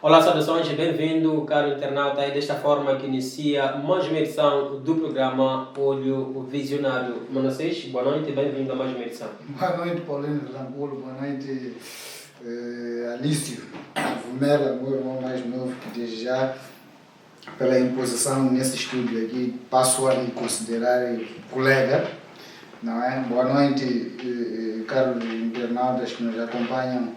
Olá, saudações, bem-vindo, caro internauta, e desta forma que inicia mais uma edição do programa Olho Visionário. Manassés, boa noite e bem-vindo a mais uma edição. Boa noite, Paulino Vilanculo, boa noite, Alício Vumela, meu irmão mais novo, que desde já, pela imposição nesse estúdio aqui, passo a lhe considerar colega, não é? Boa noite, caros internautas que nos acompanham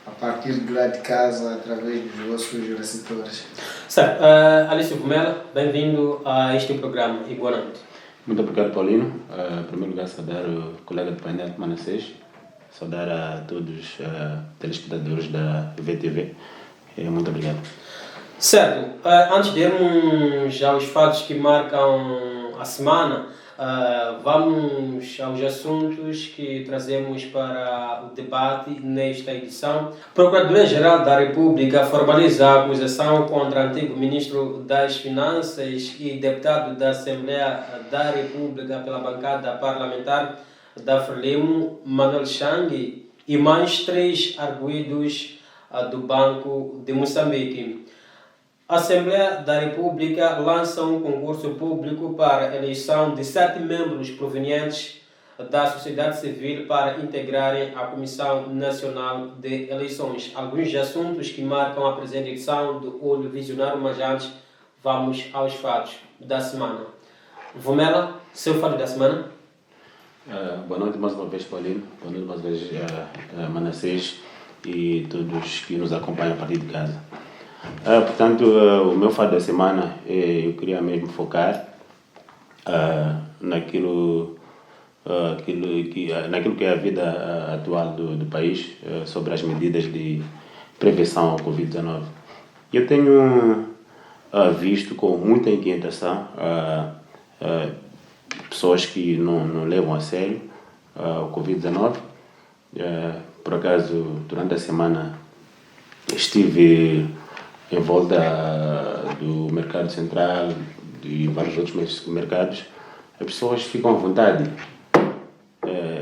a partir de lá de casa, através dos vossos receptores. Certo, Alício Vumela, bem-vindo a este programa e boa noite. Muito obrigado, Paulino. Em primeiro lugar, saudar o colega do painel Manassés, saudar a todos os telespectadores da VTV. Muito obrigado. Certo, antes de irmos aos fatos que marcam a semana, vamos aos assuntos que trazemos para o debate nesta edição. A Procuradoria-Geral da República formaliza a acusação contra o antigo Ministro das Finanças e deputado da Assembleia da República pela bancada parlamentar da Frelimo, Manuel Chang, e mais 3 arguidos do Banco de Moçambique. A Assembleia da República lança um concurso público para a eleição de 7 membros provenientes da sociedade civil para integrarem a Comissão Nacional de Eleições. Alguns assuntos que marcam a presente edição do Olho Visionário, mas antes vamos aos fatos da semana. Vumela, seu fato da semana? Boa noite mais uma vez, Paulino. Boa noite mais uma vez, Manassés e todos que nos acompanham a partir de casa. Portanto, o meu fato da semana, eu queria mesmo focar naquilo que é a vida atual do país, sobre as medidas de prevenção ao Covid-19. Eu tenho visto com muita inquietação pessoas que não levam a sério o Covid-19. Por acaso, durante a semana, estive em volta do mercado central e vários outros mercados. As pessoas ficam à vontade.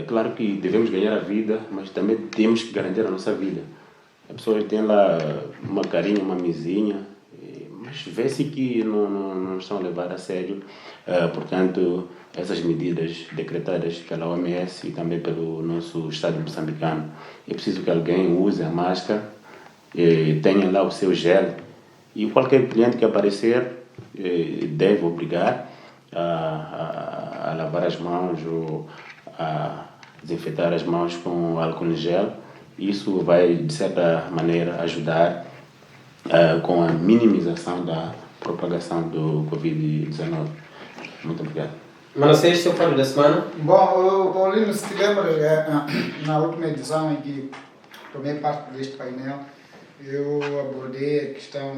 Claro que devemos ganhar a vida, mas também temos que garantir a nossa vida. As pessoas têm lá uma carinha, uma mesinha, mas vê-se que não estão a levar a sério. Portanto, essas medidas decretadas pela OMS e também pelo nosso Estado moçambicano, é preciso que alguém use a máscara, tenha lá o seu gel, e qualquer cliente que aparecer deve obrigar a lavar as mãos ou a desinfetar as mãos com álcool em gel. Isso vai, de certa maneira, ajudar com a minimização da propagação do Covid-19. Muito obrigado. Manassés, seu fato da semana? Bom, Paulino, se te lembras, na última edição em que tomei parte deste painel, eu abordei a questão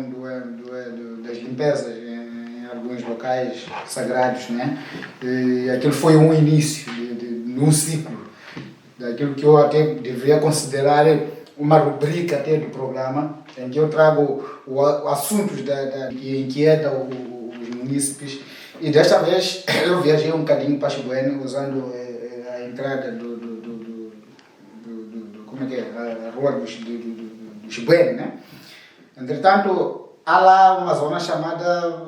das limpezas em alguns locais sagrados, né? E aquilo foi um início de um ciclo, daquilo que eu até deveria considerar uma rubrica até do programa, em que eu trago assuntos que inquietam os munícipes. E desta vez eu viajei um bocadinho para Chibuene, usando a entrada como é que é? A rua do Chibuene, né? Entretanto, há lá uma zona chamada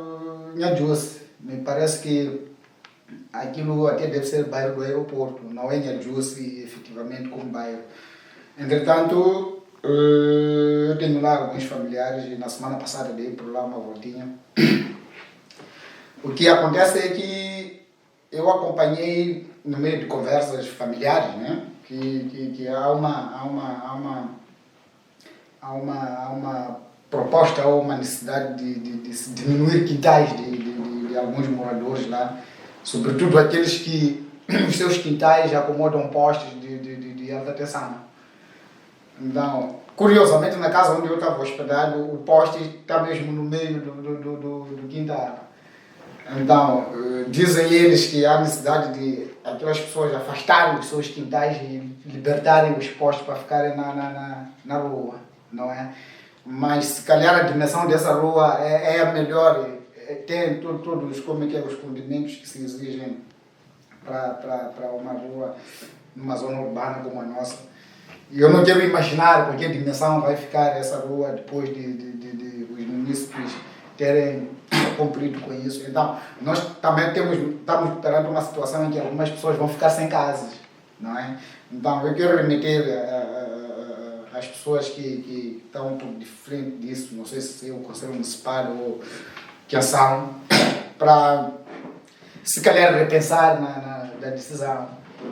Nhajuce. Me parece que aquilo até deve ser bairro do aeroporto, não é Nhajuce efetivamente como bairro. Entretanto, eu tenho lá alguns familiares e na semana passada dei por lá uma voltinha. O que acontece é que eu acompanhei no meio de conversas familiares, né? Que há uma proposta ou uma necessidade de se diminuir quintais de alguns moradores lá, sobretudo aqueles que os seus quintais acomodam postes de alta tensão. Então, curiosamente, na casa onde eu estava hospedado, o poste está mesmo no meio do quintal. Então, dizem eles que há necessidade de aquelas pessoas afastarem os seus quintais e libertarem os postes para ficarem na rua, não é? Mas se calhar a dimensão dessa rua é a melhor tem todos como é que é, os condimentos que se exigem para uma rua numa zona urbana como a nossa. E eu não quero imaginar com que dimensão vai ficar essa rua depois de os munícipes terem cumprido com isso. Então, nós também estamos perante uma situação em que algumas pessoas vão ficar sem casas, não é? Então, eu quero remeter as pessoas que estão por de frente disso, não sei se é o Conselho Municipal ou que ação, para se calhar repensar na decisão.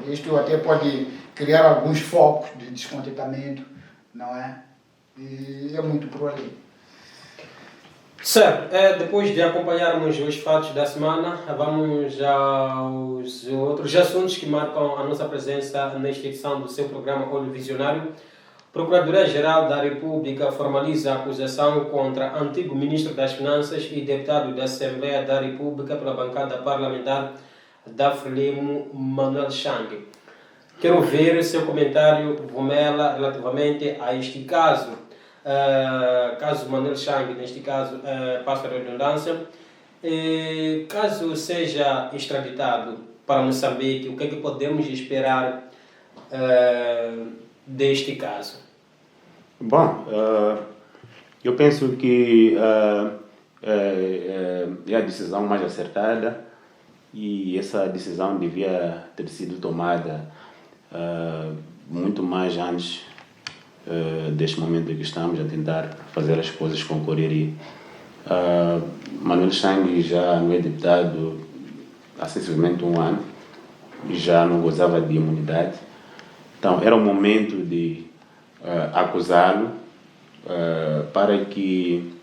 Isto até pode criar alguns focos de descontentamento, não é? E é muito por ali. Certo, depois de acompanharmos os fatos da semana, vamos aos outros assuntos que marcam a nossa presença nesta edição do seu programa Olho Visionário. Procuradoria-Geral da República formaliza a acusação contra antigo Ministro das Finanças e deputado da Assembleia da República pela bancada parlamentar da Frelimo, Manuel Chang. Quero ver o seu comentário, Vumela, relativamente a este caso. Caso Manuel Chang, neste caso, passo a redundância, caso seja extraditado para Moçambique, o que é que podemos esperar deste caso? Bom, eu penso que é a decisão mais acertada e essa decisão devia ter sido tomada muito mais antes deste momento em que estamos a tentar fazer as coisas com correria. Manuel Chang já não é deputado há sensivelmente 1 ano e já não gozava de imunidade. Então era o momento de acusá-lo para que,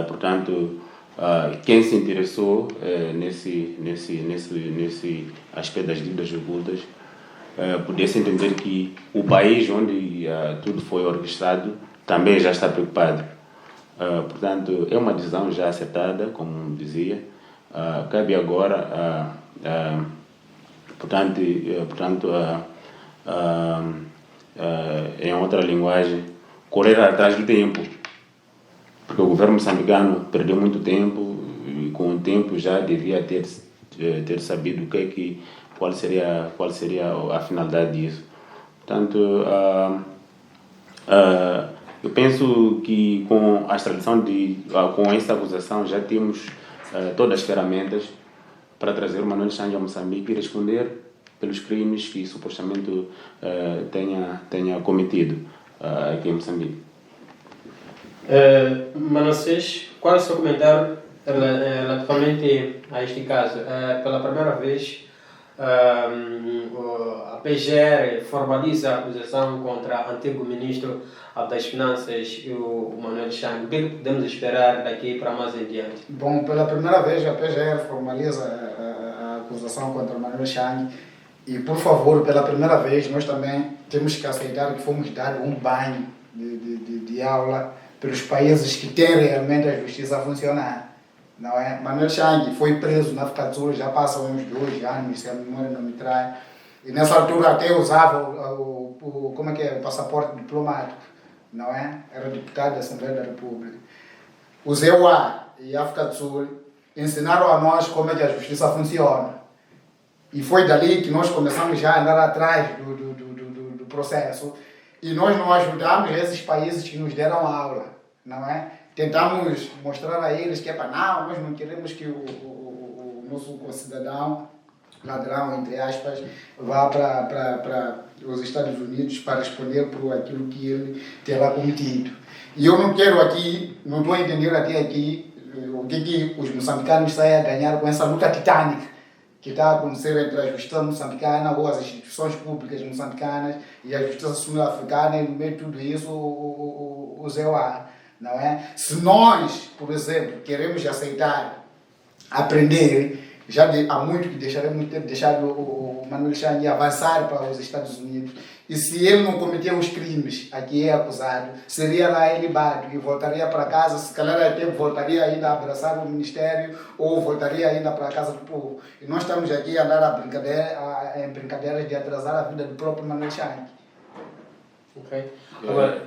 portanto, quem se interessou nesse aspecto das dívidas ocultas pudesse entender que o país onde tudo foi orquestrado também já está preocupado. Portanto, é uma decisão já acertada, como dizia. Cabe agora, portanto, em outra linguagem, correr atrás do tempo. Porque o governo moçambicano perdeu muito tempo e com o tempo já devia ter sabido qual seria a finalidade disso. Portanto, eu penso que com a extradição com esta acusação já temos todas as ferramentas para trazer o Manuel Chang a Moçambique e responder pelos crimes que supostamente tenha cometido aqui em Moçambique. Manassés, qual é o seu comentário relativamente a este caso? Pela primeira vez, a PGR formaliza a acusação contra o antigo ministro das Finanças e o Manuel Chang. O que podemos esperar daqui para mais adiante? Bom, pela primeira vez a PGR formaliza a acusação contra o Manuel Chang e, por favor, pela primeira vez nós também temos que aceitar que fomos dar um banho de aula pelos países que têm realmente a justiça a funcionar. Não é? Manuel Chang foi preso na África do Sul, já passam uns 2 anos, se a memória não me trai, e nessa altura até usava o passaporte diplomático, não é? Era deputado da Assembleia da República. O ZEUA e a África do Sul ensinaram a nós como é que a justiça funciona. E foi dali que nós começamos já a andar atrás do processo, e nós não ajudamos esses países que nos deram aula, não é? Tentamos mostrar a eles que nós não queremos que o nosso concidadão, ladrão, entre aspas, vá para os Estados Unidos para responder por aquilo que ele terá cometido. E eu não quero aqui, não estou a entender até aqui o que os moçambicanos saem a ganhar com essa luta titânica que está a acontecer entre a justiça moçambicana ou as instituições públicas moçambicanas e a justiça sul-africana, e no meio de tudo isso o ZEUA. Não é? Se nós, por exemplo, queremos aceitar, aprender, há muito que deixaremos de ter deixado o Manuel Chang avançar para os Estados Unidos, e se ele não cometeu os crimes a que é acusado, seria lá ilibado e voltaria para casa, se calhar até voltaria ainda a abraçar o Ministério ou voltaria ainda para a casa do povo. E nós estamos aqui a andar em brincadeiras de atrasar a vida do próprio Manuel Chang. Ok. Agora,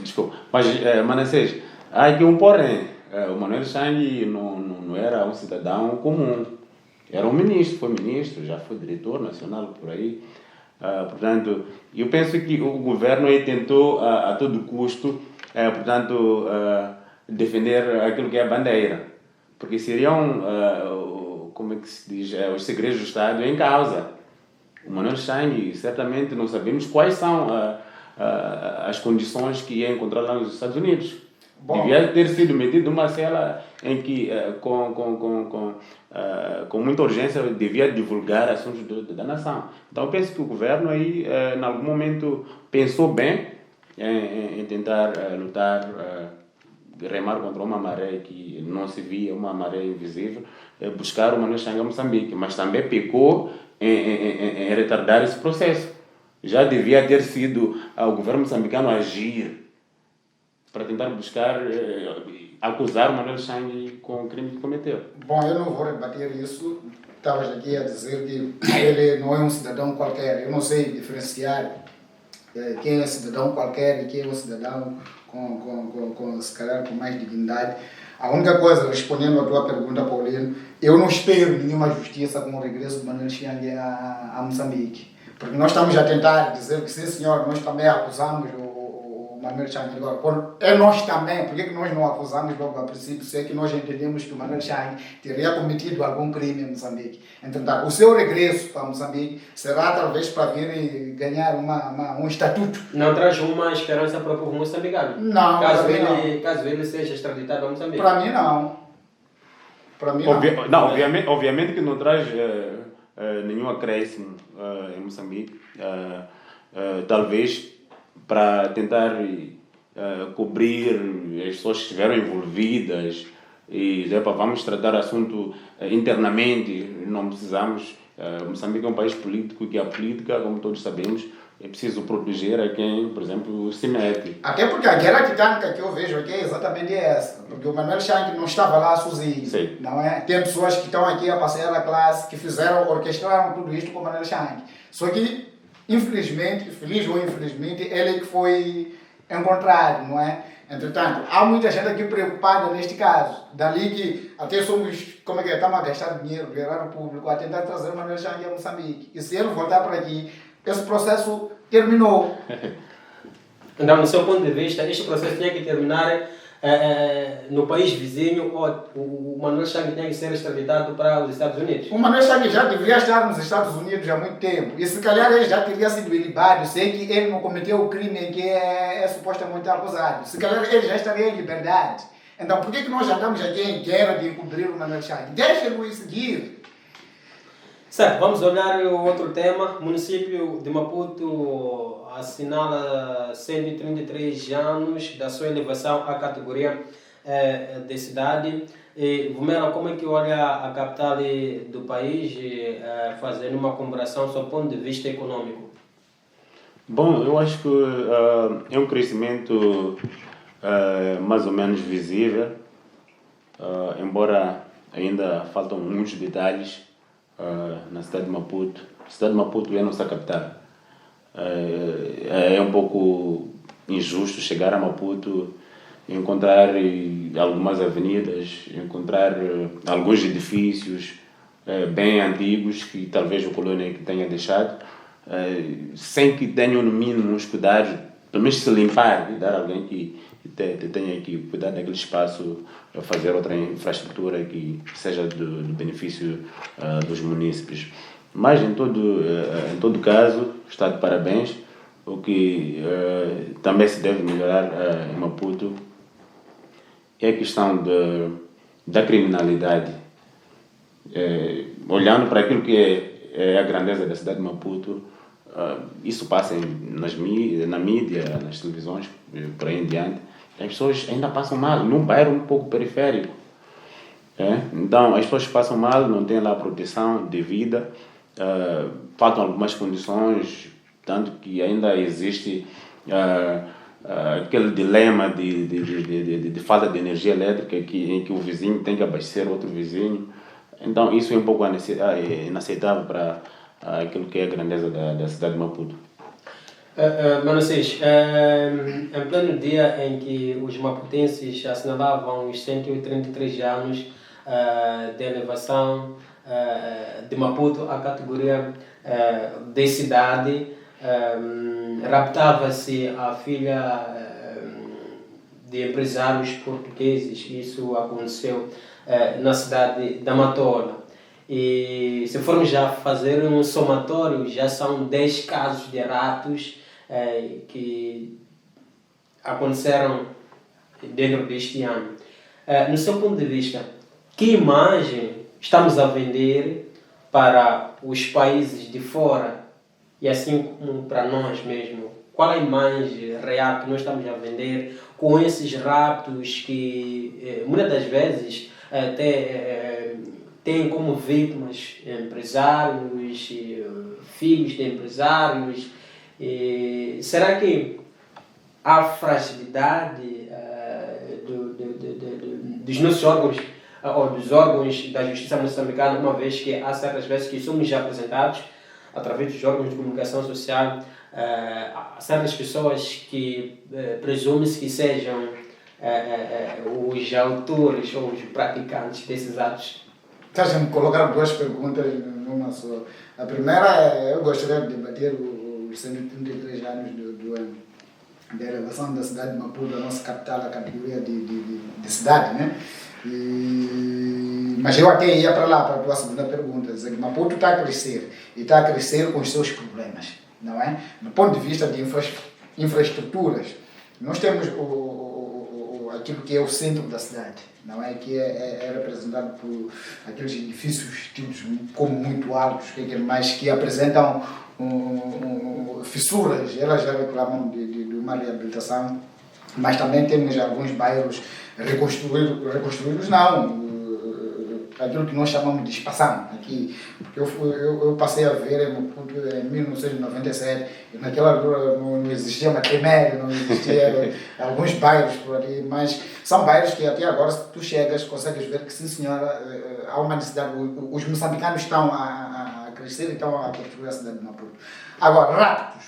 Desculpa, mas Manassés, há aqui um porém. o Manuel Chang não era um cidadão comum, era um ministro, foi ministro, já foi diretor nacional por aí. Portanto, eu penso que o governo aí tentou a todo custo, portanto, defender aquilo que é a bandeira, porque seriam, como é que se diz, os segredos do Estado em causa. O Manuel Chang, certamente não sabemos quais são as condições que ia encontrar lá nos Estados Unidos. Bom, devia ter sido metido numa cela em que, com muita urgência, devia divulgar assuntos da nação. Então, eu penso que o governo aí, em algum momento, pensou bem em tentar lutar, remar contra uma maré que não se via, uma maré invisível, buscar o Manuel Chang a Moçambique, mas também pecou em retardar esse processo. Já devia ter sido o governo moçambicano agir para tentar buscar, acusar o Manuel Chang com o crime que cometeu. Bom, eu não vou rebater isso. Estavas aqui a dizer que ele não é um cidadão qualquer. Eu não sei diferenciar quem é cidadão qualquer e quem é um cidadão se calhar, com mais dignidade. A única coisa, respondendo à tua pergunta, Paulino, eu não espero nenhuma justiça com o regresso do Manuel Chang a Moçambique. Porque nós estamos a tentar dizer que, sim senhor, nós também acusamos o Manuel Chang. Agora, nós também, por que nós não acusamos logo a princípio, se é que nós entendemos que o Manuel Chang teria cometido algum crime em Moçambique? Entretanto, o seu regresso para Moçambique será talvez para vir ganhar um estatuto. Não traz uma esperança para o povo moçambicano? Não, caso ele seja extraditado a Moçambique? Para mim não. Para mim não. Obviamente que não traz nenhum acréscimo em Moçambique. Talvez para tentar cobrir as pessoas que estiveram envolvidas e vamos tratar o assunto internamente, não precisamos. Moçambique é um país político que a política, como todos sabemos, é preciso proteger a quem, por exemplo, se mete. Até porque a guerra titânica que eu vejo aqui é exatamente essa, porque o Manuel Chang não estava lá sozinho, sim, não é? Tem pessoas que estão aqui a passear a classe, que orquestraram tudo isto com o Manuel Chang. Só que, infelizmente, feliz ou infelizmente, ele é que foi encontrado, não é? Entretanto, há muita gente aqui preocupada neste caso. Dali que até somos, estamos a gastar dinheiro, gerar o público, a tentar trazer o Manuel Chang a Moçambique. E se ele voltar para aqui, esse processo terminou. Então, no seu ponto de vista, este processo tinha que terminar no país vizinho, ou o Manuel Chang tinha que ser extraditado para os Estados Unidos? O Manuel Chang já deveria estar nos Estados Unidos há muito tempo. E se calhar ele já teria sido ilibado, sei que ele não cometeu o crime em que é supostamente acusado. Se calhar ele já estaria em liberdade. Então, por que nós já estamos aqui em guerra de encobrir o Manuel Chang? Deixa-no seguir. Certo, vamos olhar o outro tema. O município de Maputo assinala 133 anos da sua elevação à categoria de cidade. Vomera, como é que olha a capital do país fazendo uma comparação do ponto de vista econômico? Bom, eu acho que é um crescimento mais ou menos visível, embora ainda faltam muitos detalhes. Na cidade de Maputo. A cidade de Maputo é a nossa capital. É um pouco injusto chegar a Maputo e encontrar algumas avenidas, encontrar alguns edifícios bem antigos que talvez o colônia que tenha deixado, sem que tenham no mínimo os cuidados, pelo menos se limpar e dar a alguém que tenha que cuidar daquele espaço, fazer outra infraestrutura que seja do benefício dos munícipes. Mas, em todo caso, está de parabéns. O que também se deve melhorar em Maputo é a questão da criminalidade. Olhando para aquilo que é a grandeza da cidade de Maputo, isso passa na mídia, nas televisões, por aí em diante. As pessoas ainda passam mal, num bairro um pouco periférico. Então, as pessoas passam mal, não têm lá a proteção devida, faltam algumas condições, tanto que ainda existe aquele dilema de falta de energia elétrica em que o vizinho tem que abastecer outro vizinho. Então, isso é um pouco inaceitável para aquilo que é a grandeza da cidade de Maputo. Manossês, em pleno dia em que os maputenses assinalavam os 133 anos de elevação de Maputo à categoria de cidade, raptava-se a filha de empresários portugueses. Isso aconteceu na cidade da Matola. E se formos já fazer um somatório, já são 10 casos de ratos que aconteceram dentro deste ano. No seu ponto de vista, que imagem estamos a vender para os países de fora e assim como para nós mesmos? Qual a imagem real que nós estamos a vender com esses raptos que muitas das vezes têm como vítimas empresários, filhos de empresários? Será que há fragilidade dos nossos órgãos, ou dos órgãos da justiça moçambicana, uma vez que há certas vezes que somos já apresentados, através dos órgãos de comunicação social, a certas pessoas que presume-se que sejam os autores ou os praticantes desses atos? Estás a me colocar duas perguntas numa só. A primeira é, eu gostaria de debater os 133 anos da elevação da cidade de Maputo, da nossa capital, a categoria de cidade, né? Mas eu até ia para lá, para a tua segunda pergunta, dizer que Maputo está a crescer, e está a crescer com os seus problemas, não é? Do ponto de vista de infraestruturas, nós temos aquilo que é o centro da cidade, não é? Que é representado por aqueles edifícios tidos como muito altos, mas que apresentam fissuras. Elas já reclamam de uma reabilitação, mas também temos alguns bairros reconstruídos não, aquilo que nós chamamos de espação aqui, porque eu passei a ver em 1997, e naquela altura não existia Matemere, não existia alguns bairros por ali, mas são bairros que até agora, se tu chegas, consegues ver que sim senhora, há uma necessidade, os moçambicanos estão a crescer e estão a construir a cidade de Maputo. Agora, raptos,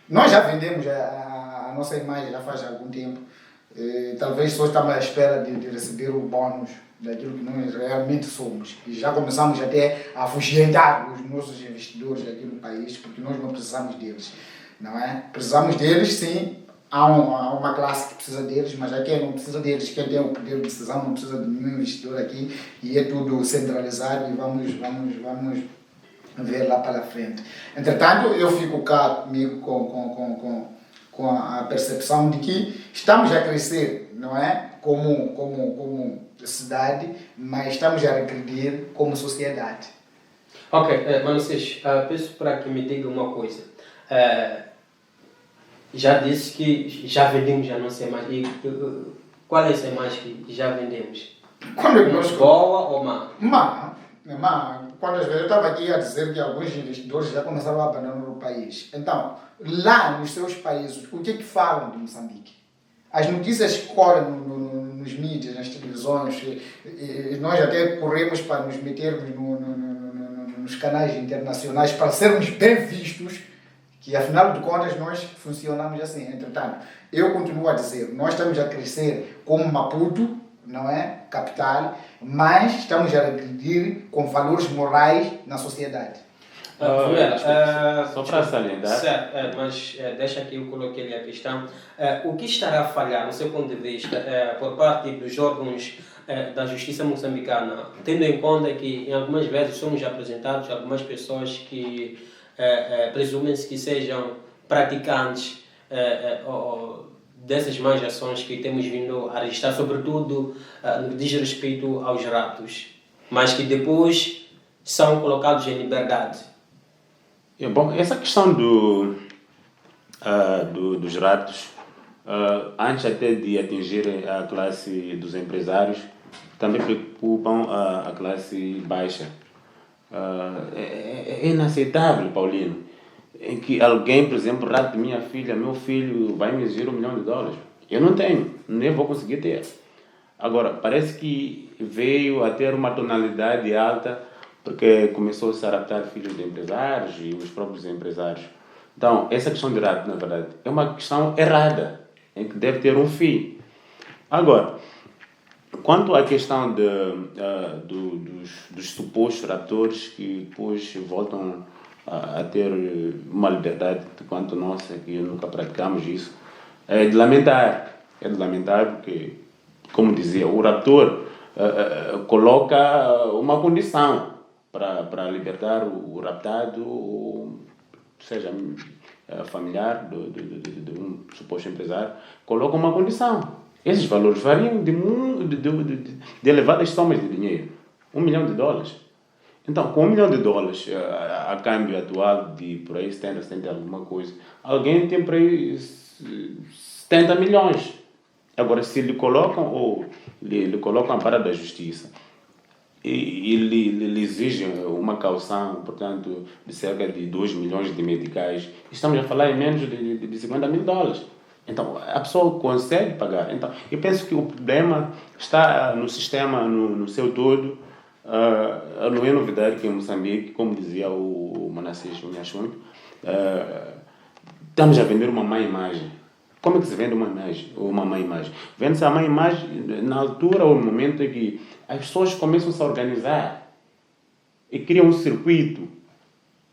nós já vendemos a nossa imagem já faz algum tempo. Talvez só estamos à espera de receber o bónus daquilo que nós realmente somos. E já começamos até a afugentar os nossos investidores aqui no país, porque nós não precisamos deles, não é? Precisamos deles, sim. Há uma classe que precisa deles, mas há quem não precisa deles. Quem tem o poder de decisão não precisa de nenhum investidor aqui, e é tudo centralizado, e vamos ver lá para frente. Entretanto, eu fico cá comigo com a percepção de que estamos a crescer, não é? Como cidade, mas estamos a regredir como sociedade. Ok, Manossês, peço para que me diga uma coisa. Já disse que já vendemos a nossa imagem. Qual é essa imagem que já vendemos? Boa ou má? Má. Quantas vezes eu estava aqui a dizer que alguns investidores já começaram a abandonar o país. Então, lá nos seus países, o que é que falam de Moçambique? As notícias correm nos mídias, nas televisões, e nós até corremos para nos metermos nos canais internacionais para sermos bem vistos, que afinal de contas nós funcionamos assim. Entretanto, eu continuo a dizer, nós estamos a crescer como Maputo, não é? Capital, mas estamos a regredir com valores morais na sociedade. Só para salientar. Certo, mas deixa que eu coloquei a questão. O que estará a falhar, no seu ponto de vista, por parte dos órgãos da justiça moçambicana, tendo em conta que em algumas vezes somos apresentados algumas pessoas que presumem-se que sejam praticantes dessas más ações que temos vindo a registrar, sobretudo no que diz respeito aos raptos, mas que depois são colocados em liberdade? Bom, essa questão dos raptos, antes até de atingir a classe dos empresários, também preocupam a classe baixa. É inaceitável, Paulino, em que alguém, por exemplo, rapte minha filha, meu filho vai me exigir $1 milhão. Eu não tenho, nem vou conseguir ter. Agora, parece que veio a ter uma tonalidade alta porque começou-se a raptar filhos de empresários e os próprios empresários. Então, essa questão de rapto, na verdade, é uma questão errada, em que deve ter um fim. Agora, quanto à questão dos supostos raptores que depois voltam a ter uma liberdade de quanto nossa, que nunca praticamos isso, é de lamentar. É de lamentar porque, como dizia, o raptor coloca uma condição para libertar o raptado, seja familiar de um suposto empresário, coloca uma condição. Esses valores variam de elevadas somas de dinheiro. $1 milhão. Então, com $1 milhão, a câmbio atual de por aí 70 alguma coisa, alguém tem por aí 70 milhões. Agora, se lhe colocam, ou lhe colocam a vara da justiça, e lhe exigem uma caução, portanto, de cerca de 2 milhões de meticais, estamos a falar em menos de $50 mil. Então, a pessoa consegue pagar. Então, eu penso que o problema está no sistema, no seu todo. Não é novidade que em Moçambique, como dizia o Manassés Unhachun, estamos a vender uma má imagem. Como é que se vende uma imagem, ou uma má imagem? Vende-se a má imagem na altura ou no momento em que as pessoas começam -se a organizar e criam um circuito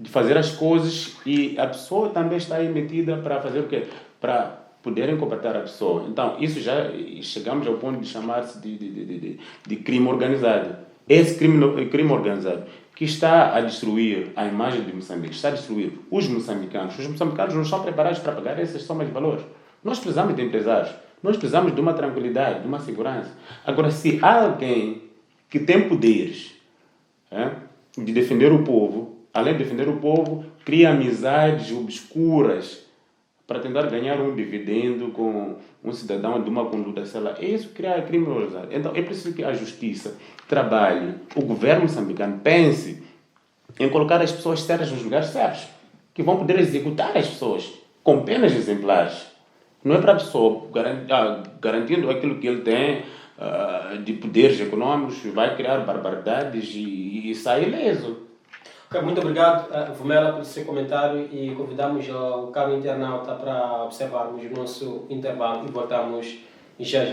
de fazer as coisas, e a pessoa também está aí metida para fazer o quê? Para poderem combater a pessoa. Então, isso já chegamos ao ponto de chamar-se de crime organizado. Esse crime organizado que está a destruir a imagem de Moçambique, está a destruir os moçambicanos. Os moçambicanos não estão preparados para pagar essas somas de valores. Nós precisamos de empresários, nós precisamos de uma tranquilidade, de uma segurança. Agora, se há alguém que tem poderes de defender o povo, além de defender o povo, cria amizades obscuras para tentar ganhar um dividendo com um cidadão de uma conduta, sei lá, isso cria crime organizado. Então, é preciso que a justiça trabalhe, o governo moçambicano pense em colocar as pessoas certas nos lugares certos, que vão poder executar as pessoas com penas exemplares. Não é para a pessoa garantindo aquilo que ele tem de poderes econômicos, vai criar barbaridades e sai ileso. Ok, muito obrigado, Vumela, pelo seu comentário, e convidamos o caro internauta para observarmos o nosso intervalo e voltamos em já.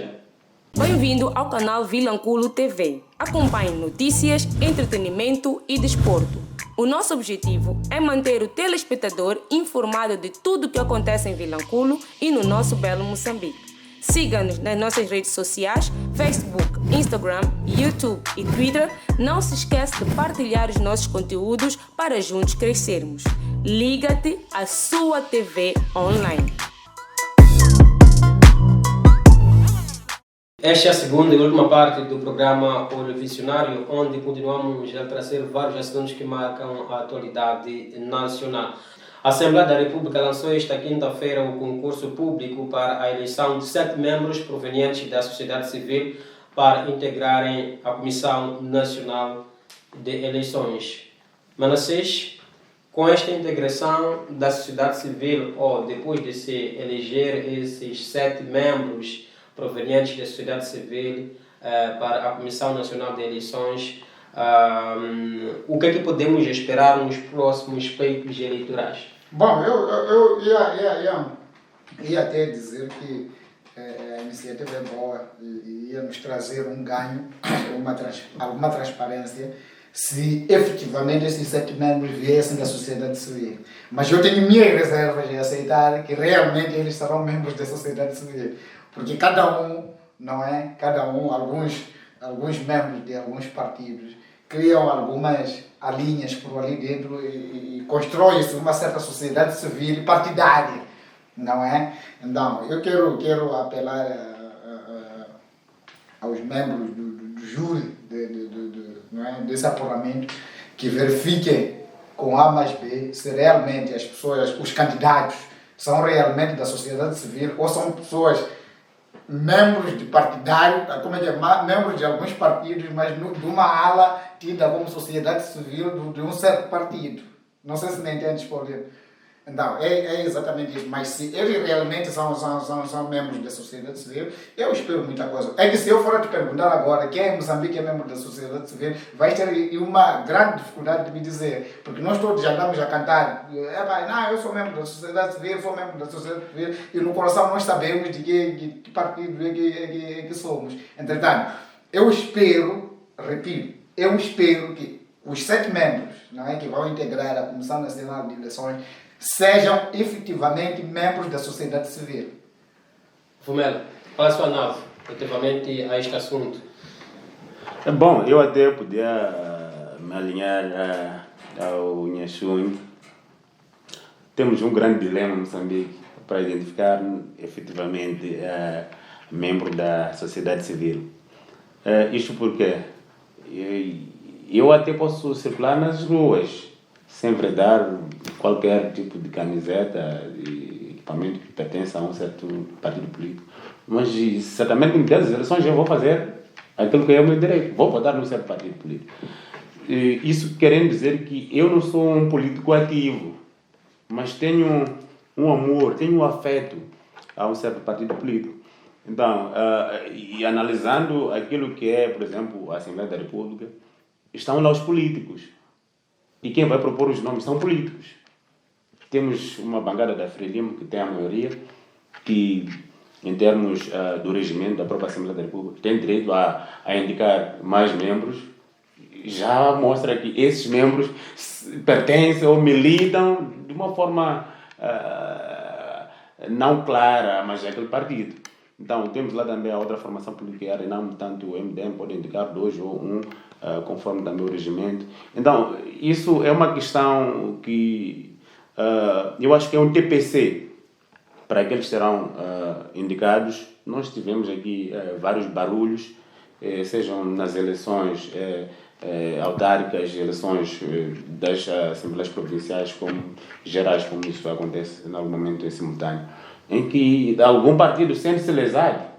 Bem-vindo ao canal Vilanculo TV. Acompanhe notícias, entretenimento e desporto. O nosso objetivo é manter o telespectador informado de tudo o que acontece em Vilanculo e no nosso belo Moçambique. Siga-nos nas nossas redes sociais, Facebook, Instagram, YouTube e Twitter. Não se esqueça de partilhar os nossos conteúdos para juntos crescermos. Liga-te à sua TV online. Esta é a segunda e última parte do programa Olho Visionário, onde continuamos a trazer vários assuntos que marcam a atualidade nacional. A Assembleia da República lançou esta quinta-feira o concurso público para a eleição de 7 membros provenientes da sociedade civil para integrarem a Comissão Nacional de Eleições. Manassés, com esta integração da sociedade civil, ou depois de se eleger esses 7 membros provenientes da sociedade civil para a Comissão Nacional de Eleições, o que é que podemos esperar nos próximos pleitos eleitorais? Bom, eu ia até dizer que a iniciativa é boa e ia nos trazer um ganho, alguma transparência, se efetivamente esses 7 membros viessem da sociedade civil. Mas eu tenho minhas reservas em aceitar que realmente eles serão membros da sociedade civil. Porque cada um, não é? Alguns membros de alguns partidos criam algumas alinhas por ali dentro e constrói-se uma certa sociedade civil partidária, não é? Então, eu quero apelar aos membros do júri não é? Desse apuramento, que verifiquem com A mais B se realmente as pessoas, os candidatos, são realmente da sociedade civil ou são pessoas membros de partidário, como é que é, membros de alguns partidos, mas de uma ala tida como sociedade civil de um certo partido. Não sei se me entendes, Paulinho. Então, é exatamente isso. Mas se eles realmente são membros da sociedade civil, eu espero muita coisa. É que se eu for a te perguntar agora quem é Moçambique é membro da sociedade civil, vais ter uma grande dificuldade de me dizer. Porque nós todos já andamos a cantar. Não, eu sou membro da sociedade civil, sou membro da sociedade civil, e no coração nós sabemos de que partido é que somos. Entretanto, eu espero, repito, eu espero que os 7 membros, não é, que vão integrar a Comissão Nacional de Eleições sejam efetivamente membros da sociedade civil. Vumela, qual é a sua análise relativamente a este assunto? Bom, eu até podia me alinhar ao Nhaxun. Temos um grande dilema em Moçambique para identificar efetivamente membro da sociedade civil. Isto porque eu até posso circular nas ruas sempre dar qualquer tipo de camiseta e equipamento que pertence a um certo partido político. Mas certamente em das eleições eu vou fazer aquilo que é o meu direito. Vou votar num certo partido político. Isso querendo dizer que eu não sou um político ativo, mas tenho um amor, tenho um afeto a um certo partido político. Então, e analisando aquilo que é, por exemplo, a Assembleia da República, estão lá os políticos. E quem vai propor os nomes são políticos. Temos uma bancada da Frelimo, que tem a maioria, que, em termos do regimento da própria Assembleia da República, tem direito a indicar mais membros. Já mostra que esses membros pertencem ou militam de uma forma não clara, mas é aquele partido. Então, temos lá também a outra formação política, não tanto o MDM, pode indicar 2 ou 1, conforme também o regimento. Então, isso é uma questão que eu acho que é um TPC para aqueles que serão indicados. Nós tivemos aqui vários barulhos, sejam nas eleições autárquicas, eleições das assembleias provinciais, como gerais, como isso acontece em algum momento em simultâneo, em que algum partido sente-se lesado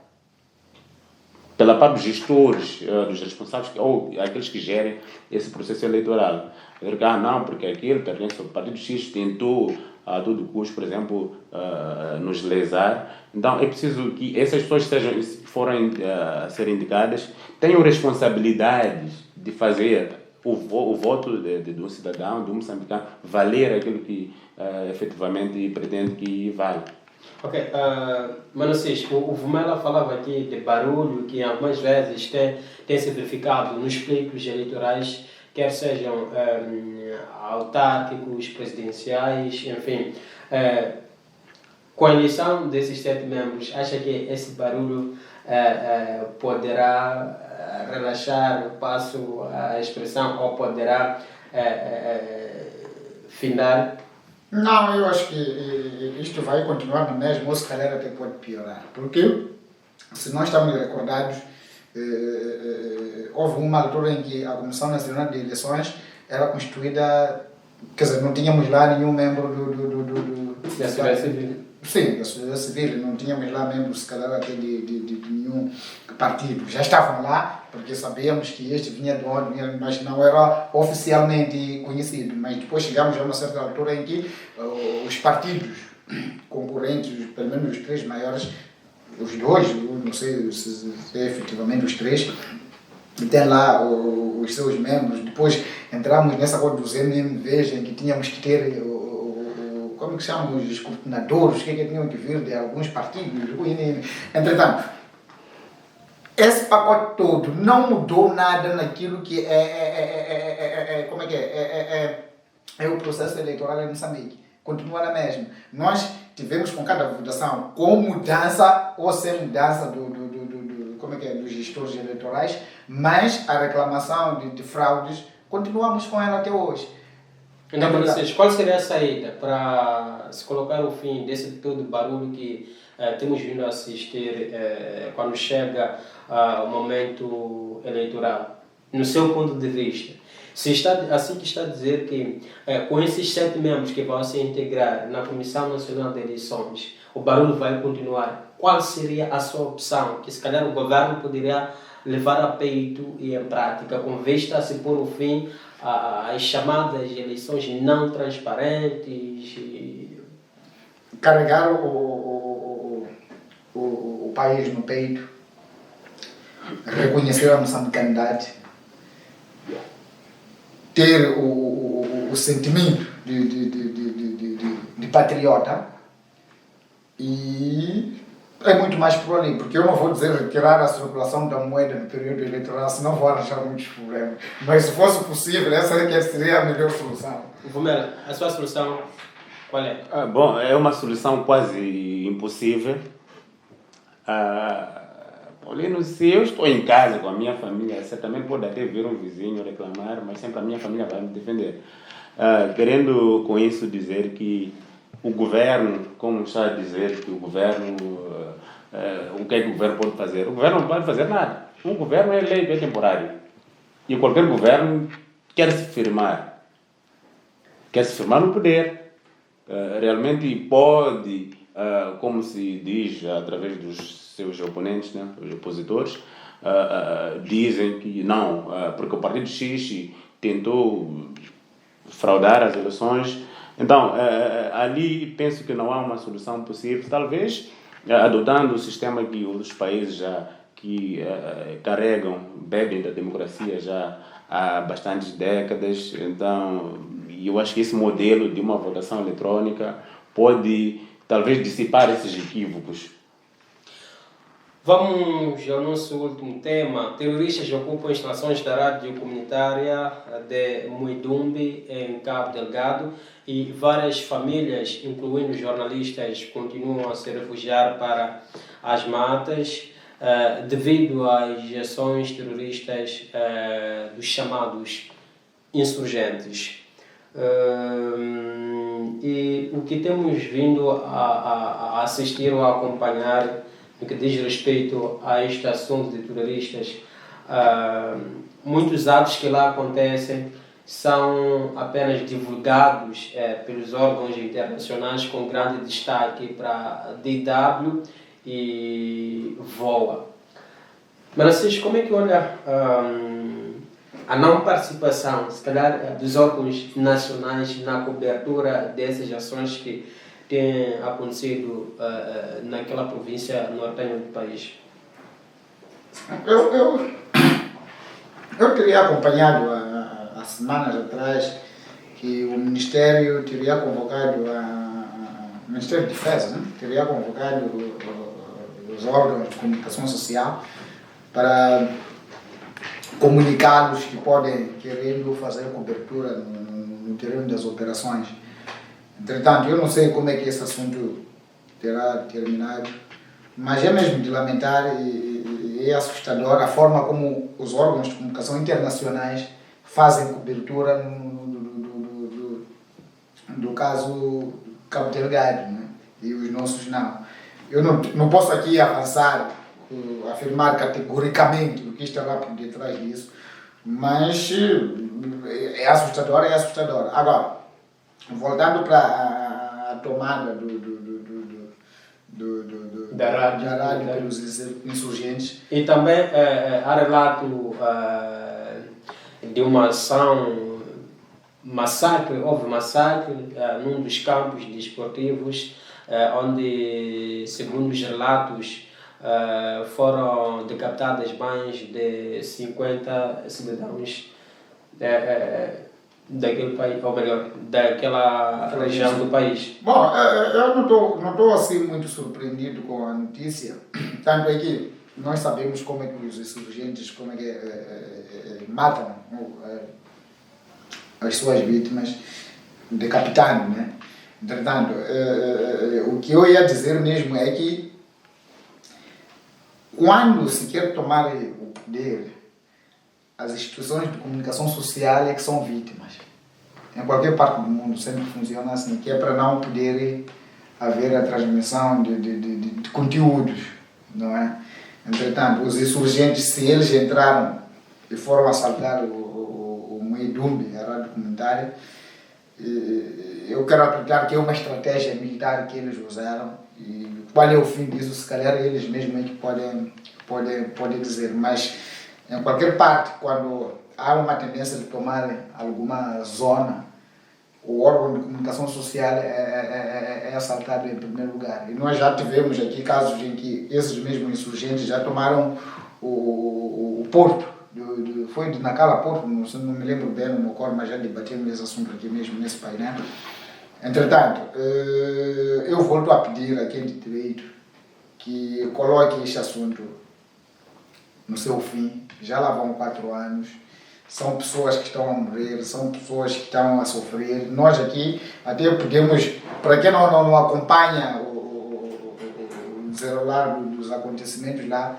pela parte dos gestores, dos responsáveis, ou aqueles que gerem esse processo eleitoral. Não, porque aquele pertence ao partido X, tentou a todo custo, por exemplo, nos lesar. Então é preciso que essas pessoas se forem ser indicadas, tenham responsabilidades de fazer o voto de um cidadão, de um moçambicano, valer aquilo que efetivamente pretende que vale. Ok, Mano Cisco, o Vumela falava aqui de barulho que algumas vezes tem se verificado nos pleitos eleitorais, quer sejam autárquicos, presidenciais, enfim. Com a eleição desses 7 membros, acha que esse barulho poderá relaxar, passo a expressão, ou poderá findar? Não, eu acho que isto vai continuar no mesmo, ou se calhar até pode piorar. Porque, se nós estamos recordados, houve uma altura em que a Comissão Nacional de Eleições era constituída, quer dizer, não tínhamos lá nenhum membro da sociedade civil. Sim, da sociedade civil, não tínhamos lá membros, se calhar, até de nenhum partido. Já estavam lá, porque sabíamos que este vinha de onde, mas não era oficialmente conhecido. Mas depois chegamos a uma certa altura em que os partidos concorrentes, pelo menos os 3 maiores, os 2, não sei se é efetivamente os 3, tem lá os seus membros. Depois entramos nessa coisa dos MMVs, em que tínhamos que ter como que chamam os escrutinadores, que tinham que vir de alguns partidos. Entretanto, esse pacote todo não mudou nada naquilo que é o processo eleitoral em Moçambique. Continua na mesma. Nós tivemos com cada votação com mudança ou sem mudança dos gestores eleitorais, mas a reclamação de fraudes continuamos com ela até hoje. Então, para vocês, qual seria a saída para se colocar o fim desse todo barulho que temos vindo a assistir quando chega o momento eleitoral? No seu ponto de vista, se está assim que está a dizer que com esses 7 membros que vão se integrar na Comissão Nacional de Eleições, o barulho vai continuar, qual seria a sua opção que se calhar o governo poderia levar a peito e em prática, com vista a se pôr o fim às chamadas eleições não transparentes, carregar o país no peito, reconhecer a moçambicanidade, ter o sentimento de patriota, e é muito mais por ali, porque eu não vou dizer retirar a circulação da moeda no período eleitoral, senão vou arranjar muitos problemas. Mas se fosse possível, essa é que seria a melhor solução. Vomera, a sua solução qual é? Bom, é uma solução quase impossível. Paulino, se eu estou em casa com a minha família, certamente pode até vir um vizinho reclamar, mas sempre a minha família vai me defender. Querendo com isso dizer que o governo, como está a dizer que o governo, o que é que o governo pode fazer? O governo não pode fazer nada. Um governo é eleito, é temporário. E qualquer governo quer se firmar no poder. Realmente pode, como se diz através dos seus oponentes, né, os opositores, dizem que não, porque o partido X tentou fraudar as eleições. Então, ali penso que não há uma solução possível, talvez adotando o sistema que outros países já que bebem da democracia já há bastantes décadas. Então, eu acho que esse modelo de uma votação eletrônica pode talvez dissipar esses equívocos. Vamos ao nosso último tema. Terroristas ocupam instalações da rádio comunitária de Muidumbi, em Cabo Delgado, e várias famílias, incluindo jornalistas, continuam a se refugiar para as matas devido às ações terroristas dos chamados insurgentes. E o que temos vindo a assistir ou a acompanhar no que diz respeito a este assunto de terroristas, muitos atos que lá acontecem são apenas divulgados pelos órgãos internacionais, com grande destaque para DW e VOA. Mas vocês, como é que olha a não participação, se calhar, dos órgãos nacionais na cobertura dessas ações que têm acontecido naquela província nortenha do país? Eu teria acompanhado há semanas atrás que o Ministério teria convocado, o Ministério de Defesa, né? Teria convocado os órgãos de comunicação social para comunicá-los que podem querendo fazer cobertura no terreno das operações. Entretanto, eu não sei como é que esse assunto terá terminado, mas é mesmo de lamentar e é assustador a forma como os órgãos de comunicação internacionais fazem cobertura do caso Cabo Delgado, né? E os nossos não. Eu não posso aqui avançar, afirmar categoricamente o que estará por detrás disso, mas é assustador, é assustador. Agora, voltando para a tomada da rádio pelos insurgentes. E também há relato de uma ação, houve massacre num dos campos desportivos, onde, segundo os relatos, foram decapitadas mais de 50 cidadãos daquele país, ou melhor, daquela região do país. Bom, eu não estou assim muito surpreendido com a notícia, tanto é que nós sabemos como é que os insurgentes matam as suas vítimas, decapitando, né? Entretanto, o que eu ia dizer mesmo é que quando se quer tomar o poder, as instituições de comunicação social é que são vítimas. Em qualquer parte do mundo sempre funciona assim, que é para não poder haver a transmissão de conteúdos, não é? Entretanto, os insurgentes, se eles entraram e foram assaltar o Muidumbi, a rádio comunitária, eu quero acreditar que é uma estratégia militar que eles usaram, e qual é o fim disso, se calhar eles mesmos é que podem dizer, mas em qualquer parte, quando há uma tendência de tomar alguma zona, o órgão de comunicação social é assaltado em primeiro lugar. E nós já tivemos aqui casos em que esses mesmos insurgentes já tomaram o porto, foi de Nacala Porto, não me lembro bem, não me ocorre, mas já debatemos esse assunto aqui mesmo nesse painel. Entretanto, eu volto a pedir a quem de direito que coloque este assunto no seu fim. Já lá vão 4 anos. São pessoas que estão a morrer, são pessoas que estão a sofrer. Nós aqui até podemos, para quem não acompanha o desenrolar dos acontecimentos lá,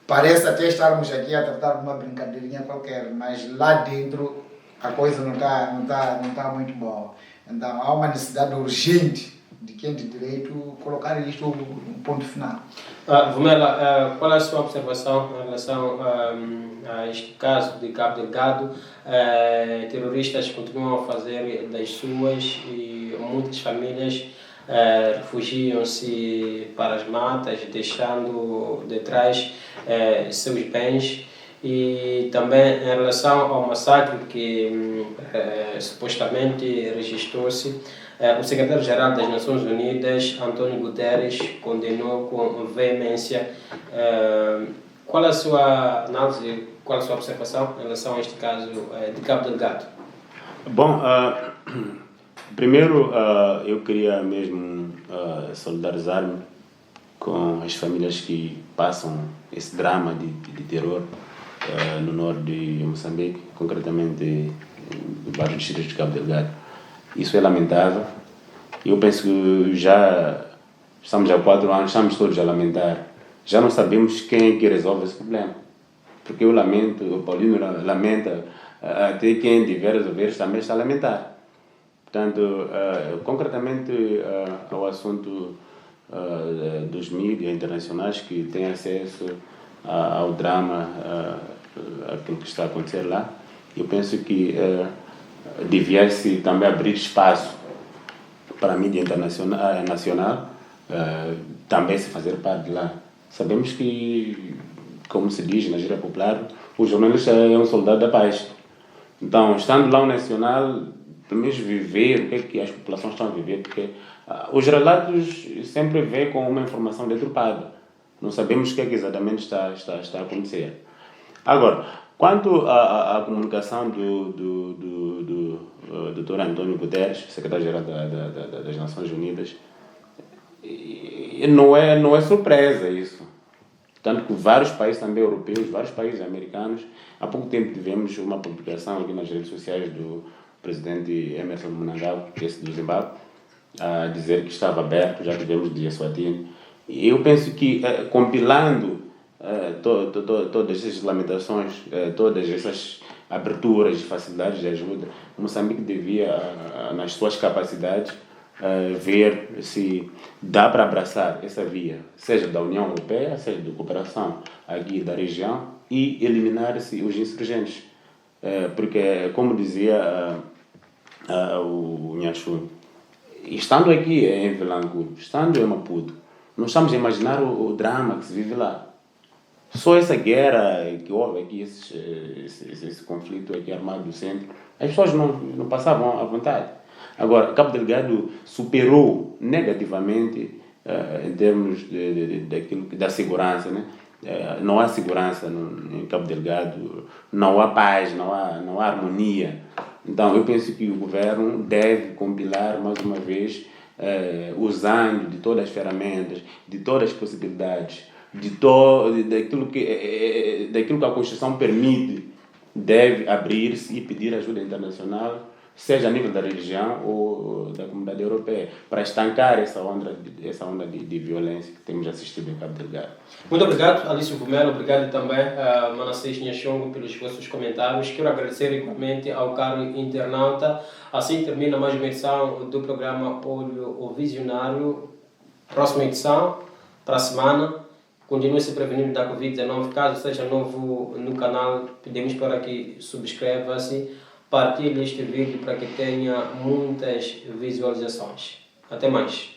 parece até estarmos aqui a tratar de uma brincadeirinha qualquer, mas lá dentro a coisa não está muito boa. Então há uma necessidade urgente de quem de direito colocar isto um ponto final. Vumela, qual é a sua observação em relação a este caso de Cabo Delgado? Terroristas continuam a fazer das suas e muitas famílias refugiam-se para as matas, deixando de trás seus bens. E também em relação ao massacre que supostamente registrou-se, o secretário-geral das Nações Unidas, António Guterres, condenou com veemência. Qual é a sua análise, qual é a sua observação em relação a este caso de Cabo Delgado? Bom, primeiro eu queria mesmo solidarizar-me com as famílias que passam esse drama de terror no norte de Moçambique, concretamente no bairro distrito de Cabo Delgado. Isso é lamentável. Eu penso que já estamos há 4 anos, estamos todos a lamentar. Já não sabemos quem é que resolve esse problema. Porque eu lamento, o Paulino lamenta, até quem tiver a resolver também está a lamentar. Portanto, concretamente ao assunto dos mídias internacionais que têm acesso ao drama, aquilo que está a acontecer lá, eu penso que devia-se também abrir espaço para a mídia nacional também se fazer parte de lá. Sabemos que, como se diz na gíria popular, o jornalista é um soldado da paz. Então, estando lá o nacional, pelo menos viver o que as populações estão a viver, porque os relatos sempre vêm com uma informação deturpada. Não sabemos o que exatamente está a acontecer. Agora, quanto à comunicação do Dr. António Guterres, secretário-geral das Nações Unidas, não é surpresa isso. Tanto que vários países também europeus, vários países americanos, há pouco tempo tivemos uma publicação aqui nas redes sociais do presidente Emerson Mnangagwa, que é do Zimbábue, a dizer que estava aberto, já tivemos de Eswatini. E eu penso que compilando todas essas lamentações, todas essas aberturas e facilidades de ajuda, Moçambique devia, nas suas capacidades, ver se dá para abraçar essa via, seja da União Europeia, seja de cooperação aqui da região, e eliminar-se os insurgentes. Porque, como dizia o Nhaxu, estando aqui em Vilanculo, estando em Maputo, não estamos a imaginar o drama que se vive lá. Só essa guerra que houve aqui, esse conflito aqui armado do centro, as pessoas não passavam à vontade. Agora, Cabo Delgado superou negativamente em termos da segurança, né? Não há segurança em Cabo Delgado, não há paz, não há harmonia. Então, eu penso que o governo deve compilar mais uma vez, usando de todas as ferramentas, de todas as possibilidades, daquilo que a Constituição permite, deve abrir-se e pedir ajuda internacional, seja a nível da região ou da comunidade europeia, para estancar essa onda de violência que temos assistido em Cabo Delgado. Muito obrigado, Alício Vumela, obrigado também a Manassés Nhaxongo pelos vossos comentários. Quero agradecer igualmente ao caro internauta. Assim termina mais uma edição do programa Olho o Visionário. Próxima edição, para a semana. Continue se prevenindo da Covid-19. Caso seja novo no canal, pedimos para que subscreva-se, partilhe este vídeo para que tenha muitas visualizações. Até mais.